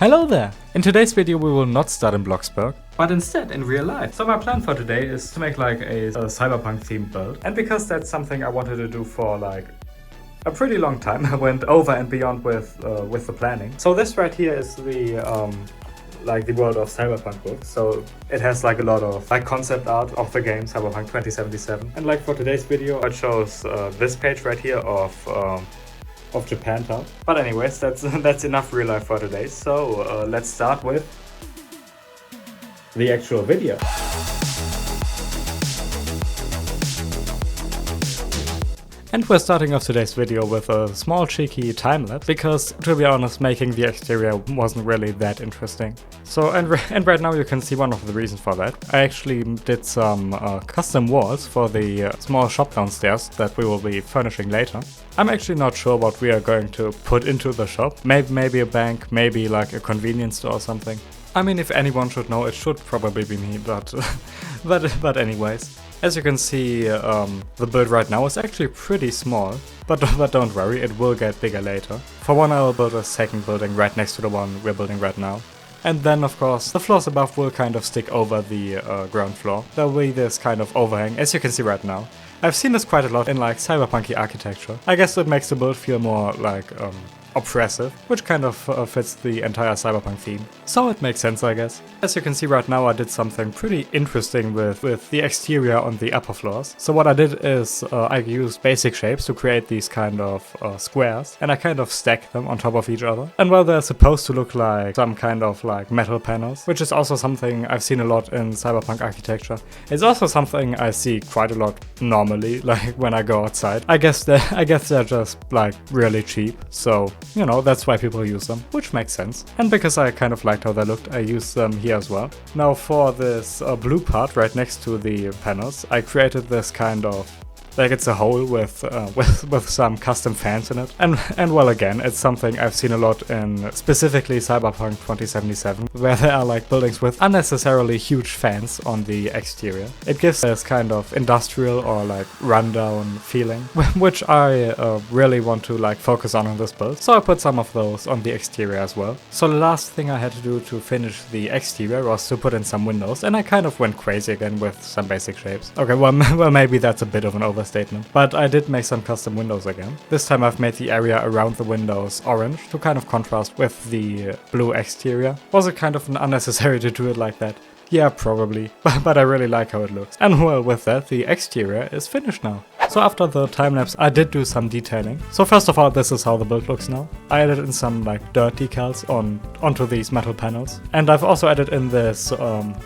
Hello there! In today's video we will not start in Bloxburg, but instead in real life. So my plan for today is to make like a cyberpunk themed build. And because that's something I wanted to do for like a pretty long time, I went over and beyond with the planning. So this right here is the like the world of Cyberpunk book. So it has like a lot of like concept art of the game Cyberpunk 2077. And like for today's video it shows this page right here of Japantown. But anyways, that's enough real life for today. So let's start with the actual video. And we're starting off today's video with a small cheeky time-lapse, because to be honest, making the exterior wasn't really that interesting. So, and right now you can see one of the reasons for that. I actually did some custom walls for the small shop downstairs that we will be furnishing later. I'm actually not sure what we are going to put into the shop. Maybe a bank, maybe like a convenience store or something. I mean, if anyone should know, it should probably be me, but but anyways. As you can see, the build right now is actually pretty small, but don't worry, it will get bigger later. For one, I will build a second building right next to the one we're building right now. And then, of course, the floors above will kind of stick over the ground floor. There'll be this kind of overhang, as you can see right now. I've seen this quite a lot in like cyberpunky architecture. I guess it makes the build feel more like oppressive, which kind of fits the entire cyberpunk theme. So it makes sense, I guess. As you can see right now, I did something pretty interesting with the exterior on the upper floors. So what I did is I used basic shapes to create these kind of squares, and I kind of stacked them on top of each other. And while they're supposed to look like some kind of like metal panels, which is also something I've seen a lot in cyberpunk architecture, it's also something I see quite a lot normally, like when I go outside. I guess they're just like really cheap, so you know, that's why people use them, which makes sense. And because I kind of liked how they looked, I used them here as well. Now for this blue part right next to the panels, I created this kind of like it's a hole with some custom fans in it. And well, again, it's something I've seen a lot in specifically Cyberpunk 2077, where there are like buildings with unnecessarily huge fans on the exterior. It gives this kind of industrial or like rundown feeling, which I really want to like focus on in this build. So I put some of those on the exterior as well. So the last thing I had to do to finish the exterior was to put in some windows, and I kind of went crazy again with some basic shapes. Okay, well maybe that's a bit of an overstatement, but I did make some custom windows again. This time I've made the area around the windows orange to kind of contrast with the blue exterior. Was it kind of unnecessary to do it like that? Yeah, probably, but I really like how it looks. And well, with that, the exterior is finished now. So after the time-lapse, I did do some detailing. So first of all, this is how the build looks now. I added in some like dirt decals onto these metal panels. And I've also added in this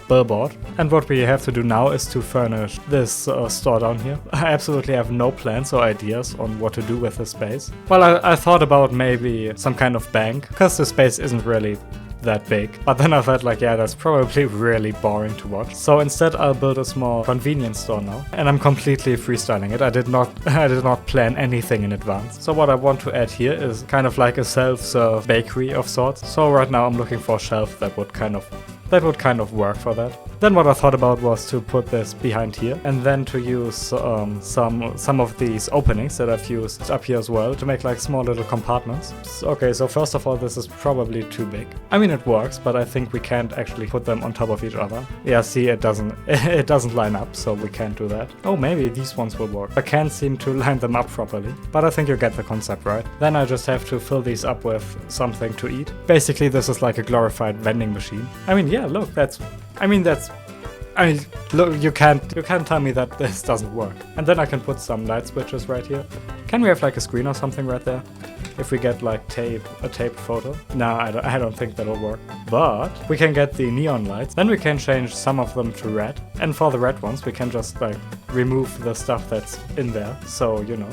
billboard. And what we have to do now is to furnish this store down here. I absolutely have no plans or ideas on what to do with this space. Well, I thought about maybe some kind of bank, because the space isn't really that big. But then I felt like, yeah, that's probably really boring to watch. So instead I'll build a small convenience store now, and I'm completely freestyling it. I did not plan anything in advance. So what I want to add here is kind of like a self-serve bakery of sorts. So right now I'm looking for a shelf that would kind of work for that. Then what I thought about was to put this behind here, and then to use some of these openings that I've used up here as well to make like small little compartments. Okay, so first of all, this is probably too big. I mean, it works, but I think we can't actually put them on top of each other. Yeah, see, it doesn't line up, so we can't do that. Oh, maybe these ones will work. I can't seem to line them up properly, but I think you get the concept, right? Then I just have to fill these up with something to eat. Basically, this is like a glorified vending machine. I mean, yeah, look, look, you can't tell me that this doesn't work. And then I can put some light switches right here. Can we have like a screen or something right there? If we get like a taped photo? No, I don't think that'll work. But we can get the neon lights. Then we can change some of them to red. And for the red ones, we can just like remove the stuff that's in there. So, you know,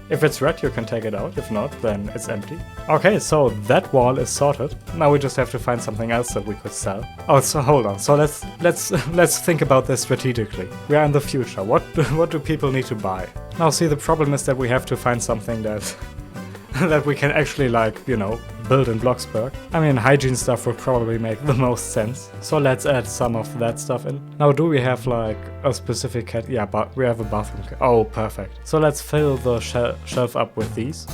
if it's red, you can take it out. If not, then it's empty. Okay, so that wall is sorted. Now we just have to find something else that we could sell. Oh, so hold on. So let's think about this strategically. We are in the future. What do people need to buy? Now, see, the problem is that we have to find something that that we can actually, like, you know, build in Bloxburg. I mean, hygiene stuff would probably make the most sense. So let's add some of that stuff in. Now, do we have like a specific cat? Yeah, but we have a bathroom. Oh, perfect. So let's fill the shelf up with these.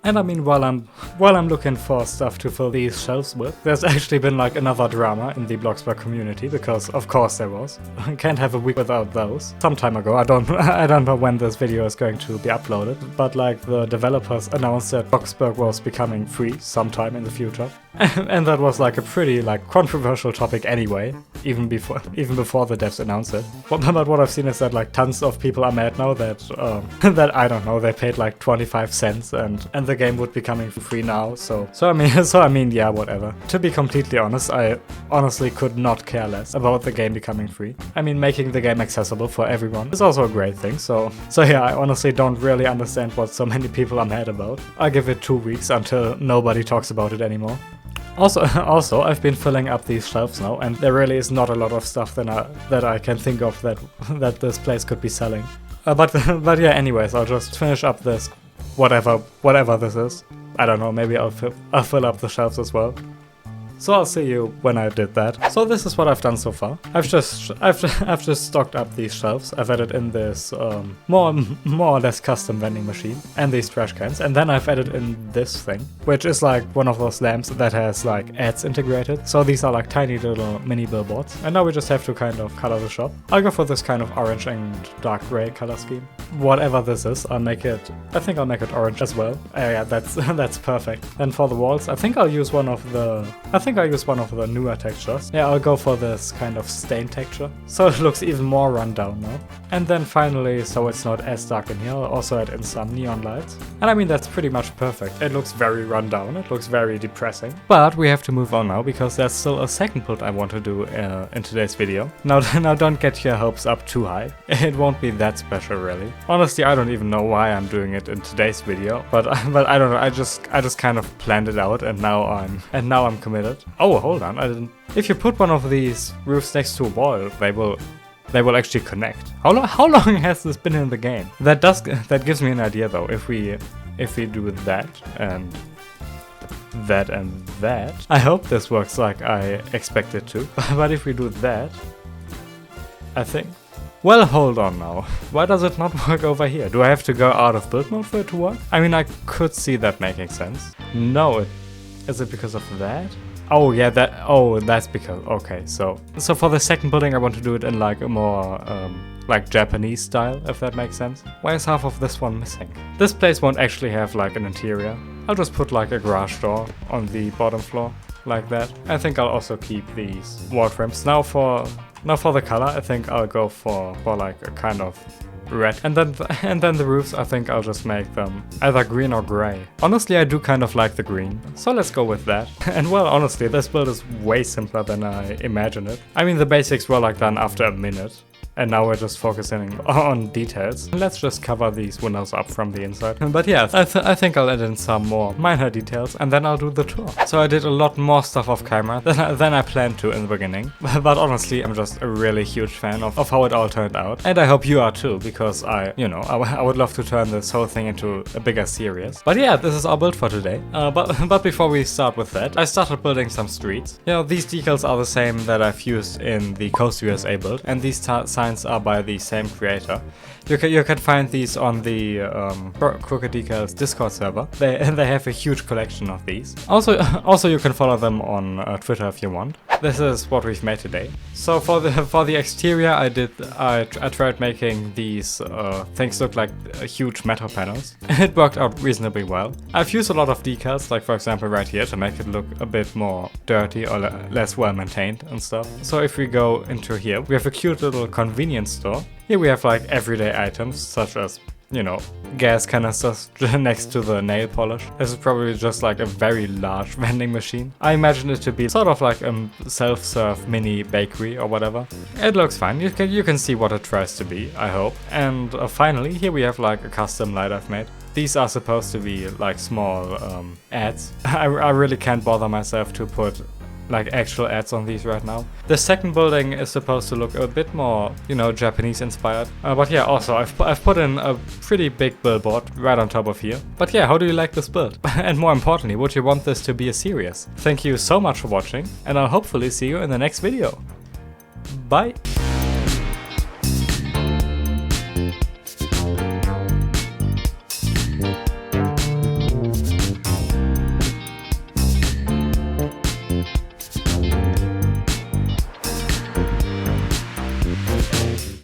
And I mean, while I'm looking for stuff to fill these shelves with, there's actually been like another drama in the Bloxburg community, because of course there was. I can't have a week without those. Some time ago, I don't know when this video is going to be uploaded, but like the developers announced that Bloxburg was becoming free sometime in the future. And that was like a pretty like controversial topic anyway, even before the devs announced it. But what I've seen is that like tons of people are mad now that that I don't know, they paid like 25 cents and the game would be coming for free now. So I mean yeah, whatever. To be completely honest, I honestly could not care less about the game becoming free. I mean, making the game accessible for everyone is also a great thing. So yeah, I honestly don't really understand what so many people are mad about. I give it 2 weeks until nobody talks about it anymore. Also, I've been filling up these shelves now, and there really is not a lot of stuff that I can think of that this place could be selling. But yeah, anyways, I'll just finish up this whatever this is. I don't know, maybe I'll fill up the shelves as well. So I'll see you when I did that. So this is what I've done so far. I've just stocked up these shelves. I've added in this more or less custom vending machine and these trash cans, and then I've added in this thing, which is like one of those lamps that has like ads integrated. So these are like tiny little mini billboards, and now we just have to kind of color the shop. I'll go for this kind of orange and dark gray color scheme. Whatever this is, I think I'll make it orange as well. Yeah, that's perfect. And for the walls, I think I'll use one of the newer textures. Yeah, I'll go for this kind of stain texture, so it looks even more run down now. And then finally, so it's not as dark in here, I'll also add in some neon lights. And I mean, that's pretty much perfect. It looks very run down, it looks very depressing. But we have to move on now, because there's still a second build I want to do in today's video. Now don't get your hopes up too high. It won't be that special really. Honestly, I don't even know why I'm doing it in today's video, but I don't know, I just kind of planned it out, and now I'm committed. Oh, hold on, I didn't. If you put one of these roofs next to a wall, they will actually connect. How long has this been in the game? That gives me an idea though. If we do that and that and that, I hope this works like I expect it to. But if we do that, I think. Well, hold on now. Why does it not work over here? Do I have to go out of build mode for it to work? I mean, I could see that making sense. No, is it because of that? Oh yeah, that's because, okay, so for the second building I want to do it in like a more like Japanese style, if that makes sense. Why is half of this one missing? This place won't actually have like an interior. I'll just put like a garage door on the bottom floor, like that. I think I'll also keep these wall frames. Now for the color, I think I'll go for like a kind of red. And then the roofs, I think I'll just make them either green or gray. Honestly, I do kind of like the green, so let's go with that. And well, honestly, this build is way simpler than I imagined it. I mean, the basics were like done after a minute. And now we're just focusing on details. Let's just cover these windows up from the inside. But yeah, I think I'll add in some more minor details, and then I'll do the tour. So I did a lot more stuff off camera than I planned to in the beginning. But honestly, I'm just a really huge fan of how it all turned out. And I hope you are too, because I would love to turn this whole thing into a bigger series. But yeah, this is our build for today. But before we start with that, I started building some streets. You know, these decals are the same that I've used in the Coast USA build, and these signs are by the same creator. You can find these on the Crooked Decals Discord server. They have a huge collection of these. Also you can follow them on Twitter if you want. This is what we've made today. So for the exterior, I tried making these things look like huge metal panels. It worked out reasonably well. I've used a lot of decals, like for example right here, to make it look a bit more dirty or less well maintained and stuff. So if we go into here, we have a cute little convenience store. Here we have like everyday items, such as, you know, gas canisters next to the nail polish. This is probably just like a very large vending machine. I imagine it to be sort of like a self-serve mini bakery or whatever. It looks fine. You can see what it tries to be, I hope. And finally, here we have like a custom light I've made. These are supposed to be like small ads. I really can't bother myself to put like actual ads on these right now. The second building is supposed to look a bit more, you know, Japanese inspired. But yeah, also I've put in a pretty big billboard right on top of here. But yeah, how do you like this build? And more importantly, would you want this to be a series? Thank you so much for watching, and I'll hopefully see you in the next video. Bye!